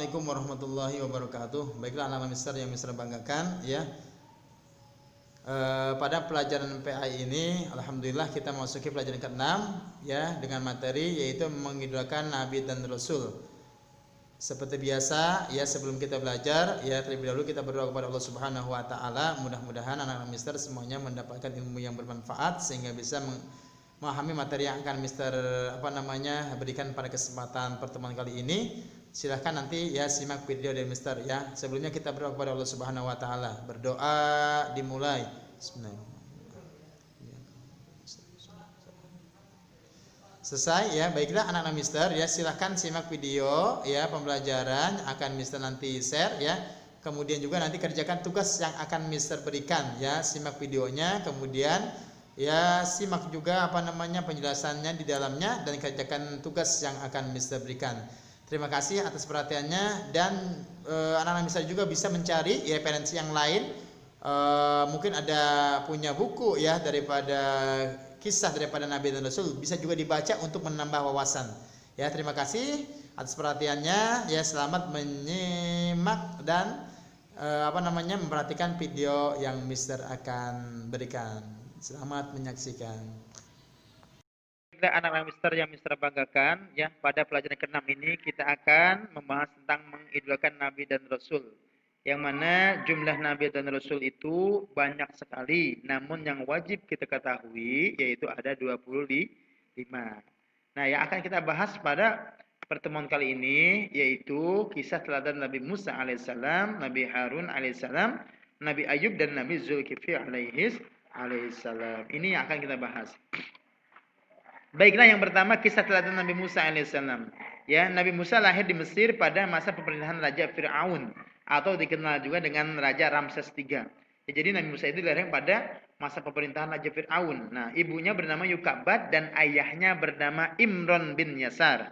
Assalamualaikum warahmatullahi wabarakatuh. Baiklah anak-anak mister yang mister banggakan ya. Pada pelajaran PI ini alhamdulillah kita memasuki pelajaran ke-6 ya dengan materi yaitu mengidolakan nabi dan rasul. Seperti biasa ya, sebelum kita belajar ya terlebih dahulu kita berdoa kepada Allah Subhanahu wa taala, mudah-mudahan anak-anak mister semuanya mendapatkan ilmu yang bermanfaat sehingga bisa memahami materi yang akan mister berikan pada kesempatan pertemuan kali ini. Silahkan nanti ya simak video dari mister ya. Sebelumnya kita berdoa kepada Allah Subhanahu wa taala. Berdoa dimulai. Bismillahirrahmanirrahim. Selesai ya. Baiklah anak-anak mister ya, silahkan simak video ya pembelajaran akan mister nanti share ya. Kemudian juga nanti kerjakan tugas yang akan mister berikan ya. Simak videonya, kemudian ya simak juga penjelasannya di dalamnya dan kerjakan tugas yang akan mister berikan. Terima kasih atas perhatiannya dan anak-anak mister juga bisa mencari ya referensi yang lain. Mungkin ada punya buku ya daripada kisah daripada Nabi dan Rasul, bisa juga dibaca untuk menambah wawasan. Ya, terima kasih atas perhatiannya. Ya, selamat menyimak dan memperhatikan video yang mister akan berikan. Selamat menyaksikan. Anak-anak mister yang mister banggakan ya, pada pelajaran ke-6 ini kita akan membahas tentang mengidolakan Nabi dan Rasul, yang mana jumlah Nabi dan Rasul itu banyak sekali, namun yang wajib kita ketahui yaitu ada 25. Nah, yang akan kita bahas pada pertemuan kali ini yaitu kisah teladan Nabi Musa alaihissalam, Nabi Harun alaihissalam, Nabi Ayub dan Nabi Zulkifli alaihissalam. Ini yang akan kita bahas. Baiklah, yang pertama kisah teladan Nabi Musa alaihissalam. Ya, Nabi Musa lahir di Mesir pada masa pemerintahan Raja Fir'aun atau dikenal juga dengan Raja Ramses III. Ya, jadi Nabi Musa itu lahir pada masa pemerintahan Raja Fir'aun. Nah, ibunya bernama Yukabat dan ayahnya bernama Imron bin Yasar.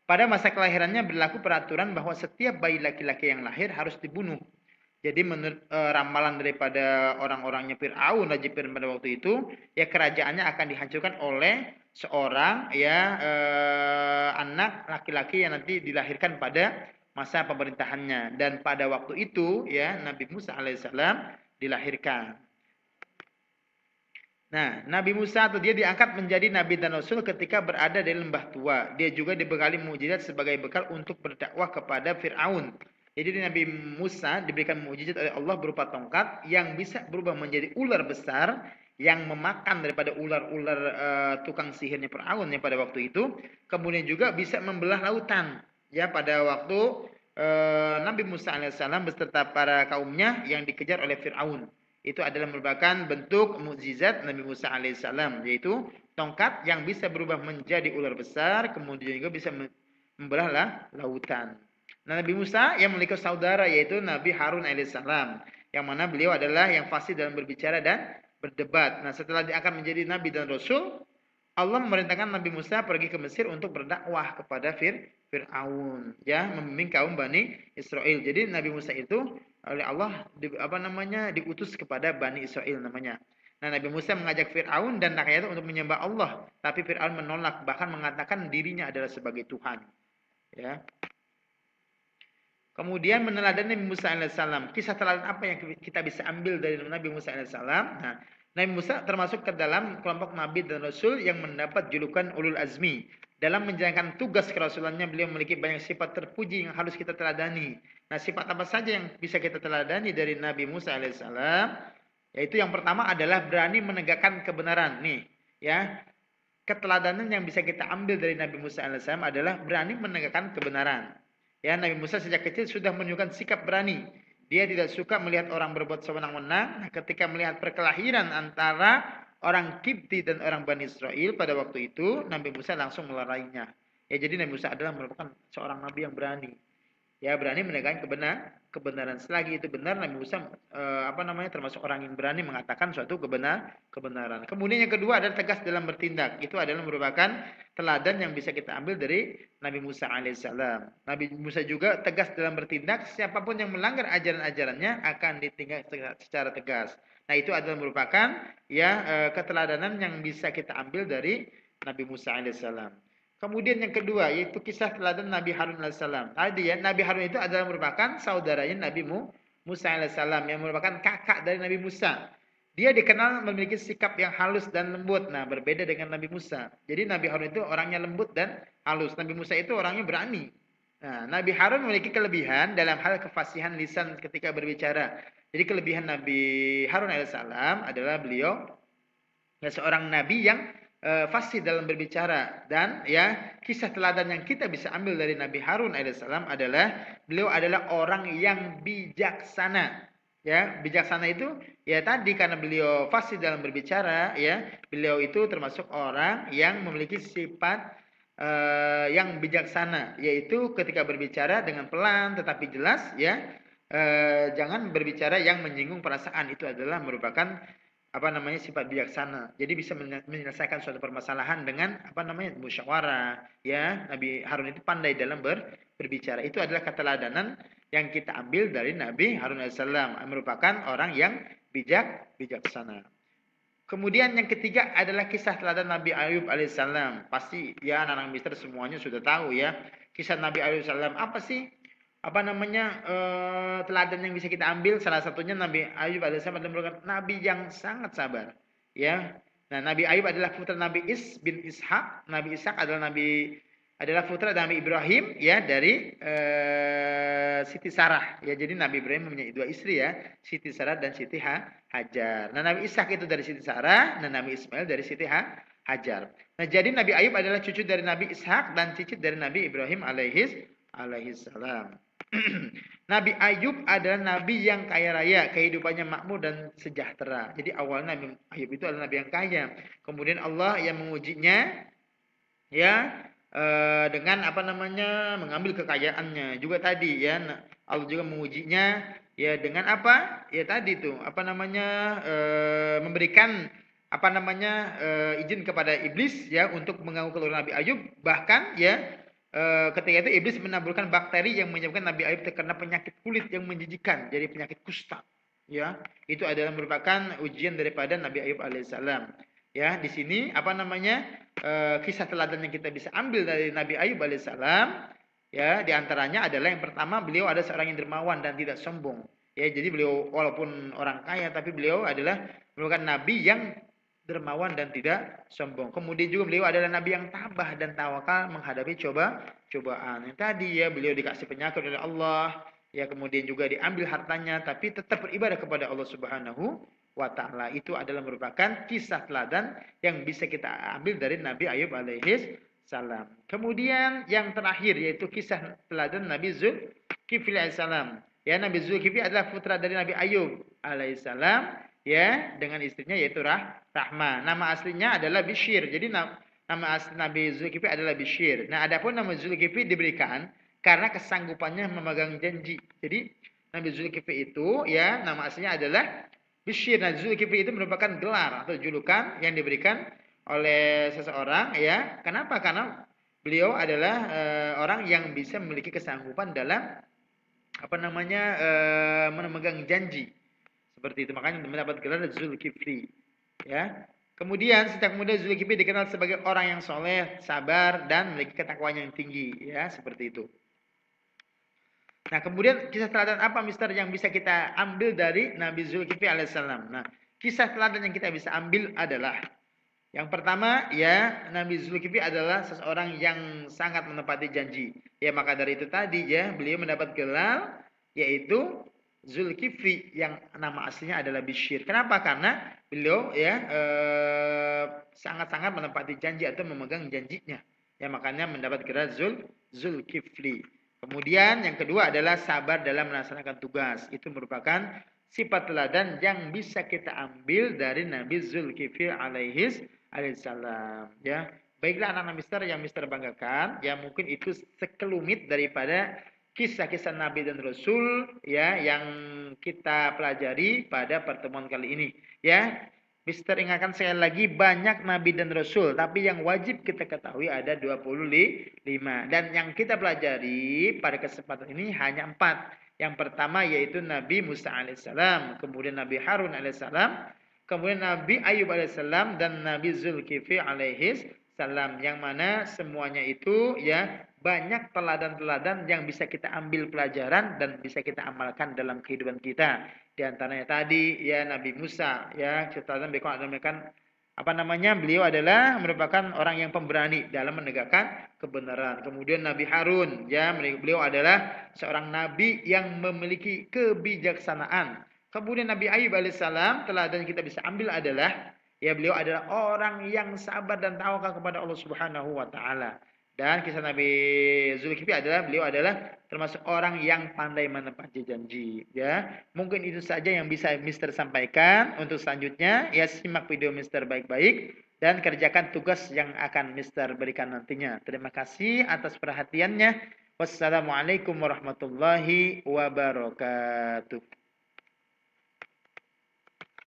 Pada masa kelahirannya berlaku peraturan bahwa setiap bayi laki-laki yang lahir harus dibunuh. Jadi menurut ramalan daripada orang-orangnya Fir'aun, Raja Fir'aun pada waktu itu, ya kerajaannya akan dihancurkan oleh seorang anak laki-laki yang nanti dilahirkan pada masa pemerintahannya. Dan pada waktu itu ya Nabi Musa alaihissalam dilahirkan. Nah, Nabi Musa dia diangkat menjadi nabi dan rasul ketika berada di lembah tua. Dia juga dibekali mukjizat sebagai bekal untuk berdakwah kepada Fir'aun. Jadi Nabi Musa diberikan mukjizat oleh Allah berupa tongkat yang bisa berubah menjadi ular besar yang memakan daripada ular-ular tukang sihirnya Fir'aun yang pada waktu itu. Kemudian juga bisa membelah lautan. Ya, pada waktu Nabi Musa alaihissalam beserta para kaumnya yang dikejar oleh Fir'aun. Itu adalah merupakan bentuk mukjizat Nabi Musa alaihissalam, yaitu tongkat yang bisa berubah menjadi ular besar, kemudian juga bisa membelah lautan. Nah, Nabi Musa yang memiliki saudara yaitu Nabi Harun alaihissalam, yang mana beliau adalah yang fasih dalam berbicara dan berdebat. Nah, setelah dia akan menjadi nabi dan rasul, Allah memerintahkan Nabi Musa pergi ke Mesir untuk berdakwah kepada Fir'aun, ya, membimbing kaum Bani Israel. Jadi Nabi Musa itu oleh Allah diutus kepada Bani Israel namanya. Nah, Nabi Musa mengajak Fir'aun dan rakyatnya untuk menyembah Allah, tapi Fir'aun menolak, bahkan mengatakan dirinya adalah sebagai Tuhan. Ya. Kemudian meneladani Nabi Musa alaihissalam. Kisah teladan apa yang kita bisa ambil dari Nabi Musa alaihissalam? Nah, Nabi Musa termasuk ke dalam kelompok Nabi dan Rasul yang mendapat julukan Ulul Azmi. Dalam menjalankan tugas kerasulannya, beliau memiliki banyak sifat terpuji yang harus kita teladani. Nah, sifat apa saja yang bisa kita teladani dari Nabi Musa alaihissalam? Yaitu yang pertama adalah berani menegakkan kebenaran. Nih, ya, keteladanan yang bisa kita ambil dari Nabi Musa alaihissalam adalah berani menegakkan kebenaran. Ya, Nabi Musa sejak kecil sudah menunjukkan sikap berani. Dia tidak suka melihat orang berbuat sewenang-wenang. Nah, ketika melihat perkelahian antara orang Kipti dan orang Bani Israel pada waktu itu, Nabi Musa langsung melarainya. Ya, jadi Nabi Musa adalah merupakan seorang nabi yang berani. Ya, berani menegakkan kebenaran. Selagi itu benar, Nabi Musa termasuk orang yang berani mengatakan suatu kebenaran. Kemudian yang kedua adalah tegas dalam bertindak. Itu adalah merupakan teladan yang bisa kita ambil dari Nabi Musa alaihissalam. Nabi Musa juga tegas dalam bertindak. Siapapun yang melanggar ajaran-ajarannya akan ditindak secara tegas. Nah, itu adalah merupakan keteladanan yang bisa kita ambil dari Nabi Musa alaihissalam. Kemudian yang kedua yaitu kisah teladan Nabi Harun alaihissalam. Tadi ya, Nabi Harun itu adalah merupakan saudaranya Nabi Musa alaihissalam yang merupakan kakak dari Nabi Musa. Dia dikenal memiliki sikap yang halus dan lembut. Nah, berbeda dengan Nabi Musa. Jadi Nabi Harun itu orangnya lembut dan halus. Nabi Musa itu orangnya berani. Nah, Nabi Harun memiliki kelebihan dalam hal kefasihan lisan ketika berbicara. Jadi kelebihan Nabi Harun alaihissalam adalah beliau seorang nabi yang fasih dalam berbicara, dan ya kisah teladan yang kita bisa ambil dari Nabi Harun alaihissalam adalah beliau adalah orang yang bijaksana. Ya, bijaksana itu ya tadi karena beliau fasih dalam berbicara, ya beliau itu termasuk orang yang memiliki sifat yang bijaksana, yaitu ketika berbicara dengan pelan tetapi jelas, ya jangan berbicara yang menyinggung perasaan. Itu adalah merupakan sifat bijaksana. Jadi bisa menyelesaikan suatu permasalahan dengan musyawarah. Ya, Nabi Harun itu pandai dalam berbicara. Itu adalah keteladanan yang kita ambil dari Nabi Harun alaihissalam, merupakan orang yang bijaksana. Kemudian yang ketiga adalah kisah teladan Nabi Ayub alaihissalam. Pasti ya anak-anak mister semuanya sudah tahu ya kisah Nabi Ayub alaihissalam. Apa sih teladan yang bisa kita ambil? Salah satunya Nabi Ayub alaihissalam adalah nabi yang sangat sabar. Ya, nah Nabi Ayub adalah putra Nabi bin Ishak. Nabi Ishak adalah putra Nabi Ibrahim, ya, dari Siti Sarah. Ya, jadi Nabi Ibrahim mempunyai dua istri, ya, Siti Sarah dan Siti Hajar. Nah, Nabi Ishak itu dari Siti Sarah, dan Nabi Ismail dari Siti Hajar. Nah, jadi Nabi Ayub adalah cucu dari Nabi Ishak dan cicit dari Nabi Ibrahim alaihissalam. Nabi Ayub adalah nabi yang kaya raya, kehidupannya makmur dan sejahtera. Jadi awalnya Nabi Ayub itu adalah nabi yang kaya. Kemudian Allah yang mengujinya, ya, dengan mengambil kekayaannya. Juga tadi, ya, Allah juga mengujinya, ya, dengan apa? Ya tadi itu memberikan izin kepada iblis, ya, untuk mengganggu keluarga Nabi Ayub. Bahkan, ya, ketika itu iblis menaburkan bakteri yang menyebabkan Nabi Ayub terkena penyakit kulit yang menjijikan, jadi penyakit kusta. Ya, itu adalah merupakan ujian daripada Nabi Ayub alaihissalam. Ya, di sini kisah teladan yang kita bisa ambil dari Nabi Ayub alaihissalam, ya, diantaranya adalah yang pertama, beliau adalah seorang yang dermawan dan tidak sombong. Ya, jadi beliau walaupun orang kaya, tapi beliau adalah merupakan nabi yang dermawan dan tidak sombong. Kemudian juga beliau adalah nabi yang tabah dan tawakal menghadapi cobaan. Yang tadi, ya, beliau dikasih penyakit oleh Allah, ya, kemudian juga diambil hartanya, tapi tetap beribadah kepada Allah Subhanahu wa ta'ala. Itu adalah merupakan kisah teladan yang bisa kita ambil dari Nabi Ayub alaihissalam. Kemudian yang terakhir yaitu kisah teladan Nabi Zulkifli alaihissalam. Ya, Nabi Zulkifli adalah putra dari Nabi Ayub alaihissalam, ya, dengan istrinya yaitu Rahmah. Nama aslinya adalah Bishyr. Jadi nama asli Nabi Zulkifli adalah Bishyr. Nah, adapun nama Zulkifli diberikan karena kesanggupannya memegang janji. Jadi Nabi Zulkifli itu, ya, nama aslinya adalah Bishyr. Nah, Zulkifli itu merupakan gelar atau julukan yang diberikan oleh seseorang, ya. Kenapa? Karena beliau adalah orang yang bisa memiliki kesanggupan dalam memegang janji. Seperti itu, makanya mendapat gelar Zulkifli, ya. Kemudian sejak muda Zulkifli dikenal sebagai orang yang soleh, sabar, dan memiliki ketakwaan yang tinggi, ya, seperti itu. Nah, kemudian kisah teladan apa, Mister, yang bisa kita ambil dari Nabi Zulkifli alaihissalam? Nah, kisah teladan yang kita bisa ambil adalah yang pertama, ya, Nabi Zulkifli adalah seseorang yang sangat menepati janji. Ya, maka dari itu tadi, ya, beliau mendapat gelar yaitu Zulkifli yang nama aslinya adalah Bishyr. Kenapa? Karena beliau, ya, sangat-sangat menepati janji atau memegang janjinya. Ya, makanya mendapat gelar Zulkifli. Kemudian yang kedua adalah sabar dalam melaksanakan tugas. Itu merupakan sifat teladan yang bisa kita ambil dari Nabi Zulkifli alaihissalam. Ya, baiklah anak-anak mister yang mister banggakan, ya, mungkin itu sekelumit daripada kisah-kisah Nabi dan Rasul, ya, yang kita pelajari pada pertemuan kali ini. Ya, Mister ingatkan sekali lagi, banyak Nabi dan Rasul, tapi yang wajib kita ketahui ada 25. Dan yang kita pelajari pada kesempatan ini hanya 4. Yang pertama yaitu Nabi Musa alaihissalam, kemudian Nabi Harun alaihissalam, kemudian Nabi Ayub alaihissalam, dan Nabi Zulkifli alaihissalam. Salam, yang mana semuanya itu ya banyak teladan-teladan yang bisa kita ambil pelajaran dan bisa kita amalkan dalam kehidupan kita. Di antaranya tadi ya Nabi Musa ya catatan mereka apa namanya, beliau adalah merupakan orang yang pemberani dalam menegakkan kebenaran. Kemudian Nabi Harun ya beliau adalah seorang nabi yang memiliki kebijaksanaan. Kemudian Nabi Ayub alaihissalam teladan yang kita bisa ambil adalah ya beliau adalah orang yang sabar dan tawakal kepada Allah Subhanahu wa taala. Dan kisah Nabi Zulkifli adalah beliau adalah termasuk orang yang pandai menepati janji. Ya, mungkin itu saja yang bisa Mister sampaikan. Untuk selanjutnya, ya simak video Mister baik-baik dan kerjakan tugas yang akan Mister berikan nantinya. Terima kasih atas perhatiannya. Wassalamualaikum warahmatullahi wabarakatuh.